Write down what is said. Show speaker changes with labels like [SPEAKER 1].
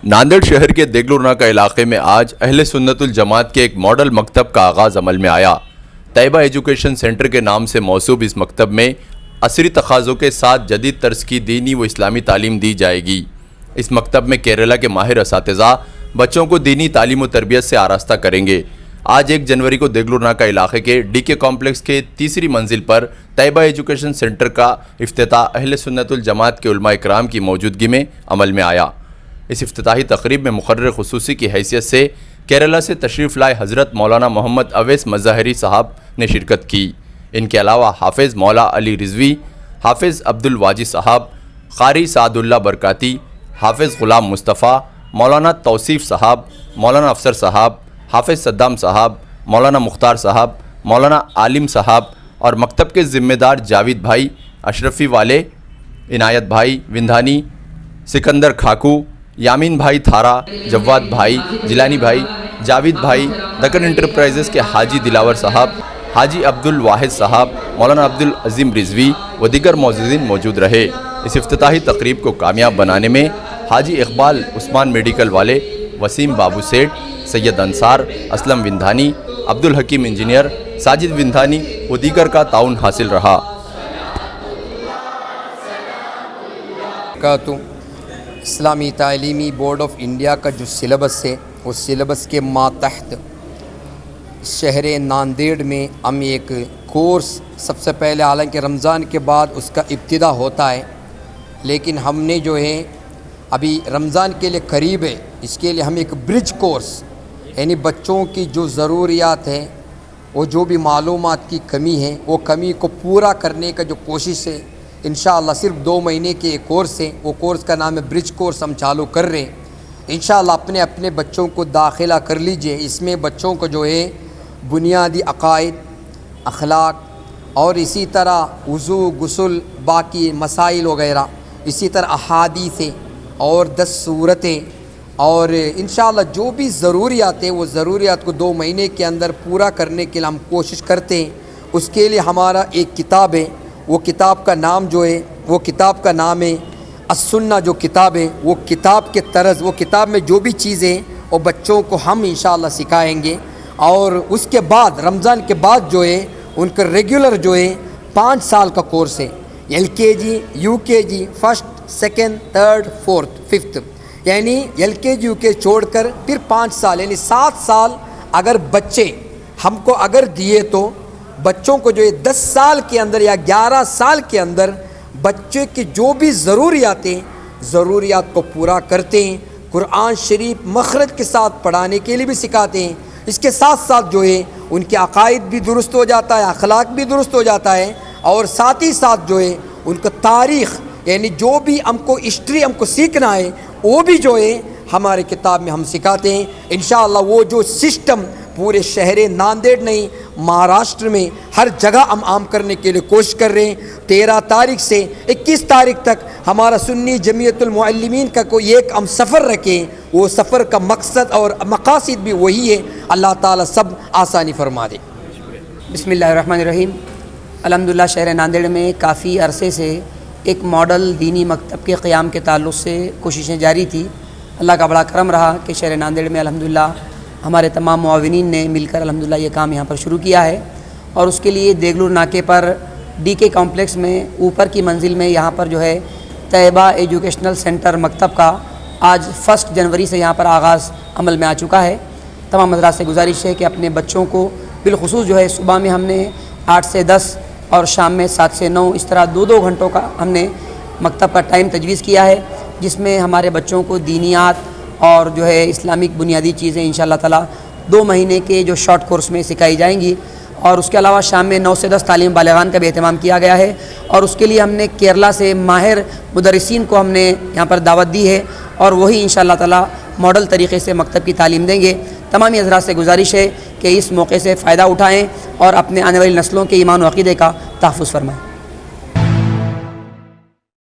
[SPEAKER 1] ناندیڑ شہر کے دیگلورناکہ علاقے میں آج اہل سنت الجماعت کے ایک ماڈل مکتب کا آغاز عمل میں آیا۔ طیبہ ایجوکیشن سینٹر کے نام سے موسوم اس مکتب میں عصری تقاضوں کے ساتھ جدید طرز کی دینی و اسلامی تعلیم دی جائے گی۔ اس مکتب میں کیرلا کے ماہر اساتذہ بچوں کو دینی تعلیم و تربیت سے آراستہ کریں گے۔ آج 1 جنوری کو دیگلورناکہ علاقے کے ڈی کے کمپلیکس کے تیسری منزل پر طیبہ ایجوکیشن سینٹر کا افتتاح اہل سنت الجماعت کے علماء اکرام کی موجودگی میں عمل میں آیا۔ اس افتتاحی تقریب میں مقرر خصوصی کی حیثیت سے کیرلا سے تشریف لائے حضرت مولانا محمد اویس مظاہری صاحب نے شرکت کی۔ ان کے علاوہ حافظ مولا علی رضوی، حافظ عبد الواجد صاحب، قاری سعد اللہ برکاتی، حافظ غلام مصطفیٰ، مولانا توصیف صاحب، مولانا افسر صاحب، حافظ صدام صاحب، مولانا مختار صاحب، مولانا عالم صاحب اور مکتب کے ذمہ دار جاوید بھائی، اشرفی والے، عنایت بھائی وندھانی، سکندر کھاکو، یامین بھائی تھارا، جواد بھائی، جیلانی بھائی، جاوید بھائی، دکن انٹرپرائزز کے حاجی دلاور صاحب، حاجی عبد الواحد صاحب، مولانا عبد العظیم رضوی و دیگر معززین موجود رہے۔ اس افتتاحی تقریب کو کامیاب بنانے میں حاجی اقبال عثمان میڈیکل والے، وسیم بابو سیٹھ، سید انصار، اسلم وندھانی، عبد الحکیم انجینئر، ساجد وندھانی و دیگر کا تعاون حاصل رہا۔
[SPEAKER 2] اسلامی تعلیمی بورڈ آف انڈیا کا جو سلیبس ہے اس سلیبس کے ماتحت شہر ناندیڑ میں ہم ایک کورس سب سے پہلے، حالانکہ رمضان کے بعد اس کا ابتدا ہوتا ہے، لیکن ہم نے جو ہے ابھی رمضان کے لیے قریب ہے، اس کے لیے ہم ایک برج کورس، یعنی بچوں کی جو ضروریات ہیں، وہ جو بھی معلومات کی کمی ہے، وہ کمی کو پورا کرنے کا جو کوشش ہے، انشاءاللہ صرف 2 مہینے کے ایک کورس ہے، وہ کورس کا نام ہے برج کورس، ہم چالو کر رہے ہیں۔ انشاءاللہ اپنے بچوں کو داخلہ کر لیجئے۔ اس میں بچوں کو جو ہے بنیادی عقائد، اخلاق اور اسی طرح وضو، غسل، باقی مسائل وغیرہ، اسی طرح احادیث اور 10 سورتیں، اور انشاءاللہ جو بھی ضروریات ہیں وہ ضروریات کو 2 مہینے کے اندر پورا کرنے کے لیے ہم کوشش کرتے ہیں۔ اس کے لیے ہمارا ایک کتاب ہے، وہ کتاب کا نام جو ہے، وہ کتاب کا نام ہے السنہ، جو کتاب ہے وہ کتاب کے طرز، وہ کتاب میں جو بھی چیزیں وہ بچوں کو ہم انشاءاللہ سکھائیں گے۔ اور اس کے بعد رمضان کے بعد جو ہے ان کا ریگولر جو ہے 5 سال کا کورس ہے، LKG UKG، first, second, third, fourth, fifth, یعنی LKG UKG چھوڑ کر پھر 5 سال، یعنی 7 سال اگر بچے ہم کو اگر دیے تو بچوں کو جو ہے 10 سال کے اندر یا 11 سال کے اندر بچے کی جو بھی ضروریات ہیں، ضروریات کو پورا کرتے ہیں۔ قرآن شریف مخرج کے ساتھ پڑھانے کے لیے بھی سکھاتے ہیں۔ اس کے ساتھ ساتھ جو ہے ان کے عقائد بھی درست ہو جاتا ہے، اخلاق بھی درست ہو جاتا ہے، اور ساتھ ہی ساتھ جو ہے ان کا تاریخ، یعنی جو بھی ہم کو ہسٹری ہم کو سیکھنا ہے وہ بھی جو ہے ہمارے کتاب میں ہم سکھاتے ہیں۔ انشاءاللہ وہ جو سسٹم پورے شہر ناندیڑ نہیں، مہاراشٹر میں ہر جگہ ہم عام کرنے کے لیے کوشش کر رہے ہیں۔ 13 تاریخ سے 21 تاریخ تک ہمارا سنی جمعیت المعلمین کا کوئی ایک ہم سفر رکھیں، وہ سفر کا مقصد اور مقاصد بھی وہی ہے۔ اللہ تعالیٰ سب آسانی فرما دے۔
[SPEAKER 3] بسم اللہ الرحمن الرحیم۔ الحمدللہ شہر ناندیڑ میں کافی عرصے سے ایک ماڈل دینی مکتب کے قیام کے تعلق سے کوششیں جاری تھی۔ اللہ کا بڑا کرم رہا کہ شہر ناندیڑ میں الحمدللہ ہمارے تمام معاونین نے مل کر الحمدللہ یہ کام یہاں پر شروع کیا ہے، اور اس کے لیے دیگلور ناکے پر ڈی کے کمپلیکس میں اوپر کی منزل میں یہاں پر جو ہے طیبہ ایجوکیشنل سینٹر مکتب کا آج 1 جنوری سے یہاں پر آغاز عمل میں آ چکا ہے۔ تمام حضرات سے گزارش ہے کہ اپنے بچوں کو بالخصوص جو ہے صبح میں ہم نے 8 سے 10 اور شام میں 7 سے 9 اس طرح 2 گھنٹوں کا ہم نے مکتب کا ٹائم تجویز کیا ہے، جس میں ہمارے بچوں کو دینیات اور جو ہے اسلامک بنیادی چیزیں انشاءاللہ تعالیٰ 2 مہینے کے جو شارٹ کورس میں سکھائی جائیں گی، اور اس کے علاوہ شام میں 9 سے 10 تعلیم بالغان کا بھی اہتمام کیا گیا ہے، اور اس کے لیے ہم نے کیرلا سے ماہر مدرسین کو ہم نے یہاں پر دعوت دی ہے، اور وہی انشاءاللہ تعالیٰ ماڈل طریقے سے مکتب کی تعلیم دیں گے۔ تمامی حضرات سے گزارش ہے کہ اس موقع سے فائدہ اٹھائیں اور اپنے آنے والی نسلوں کے ایمان و عقیدے کا تحفظ فرمائیں۔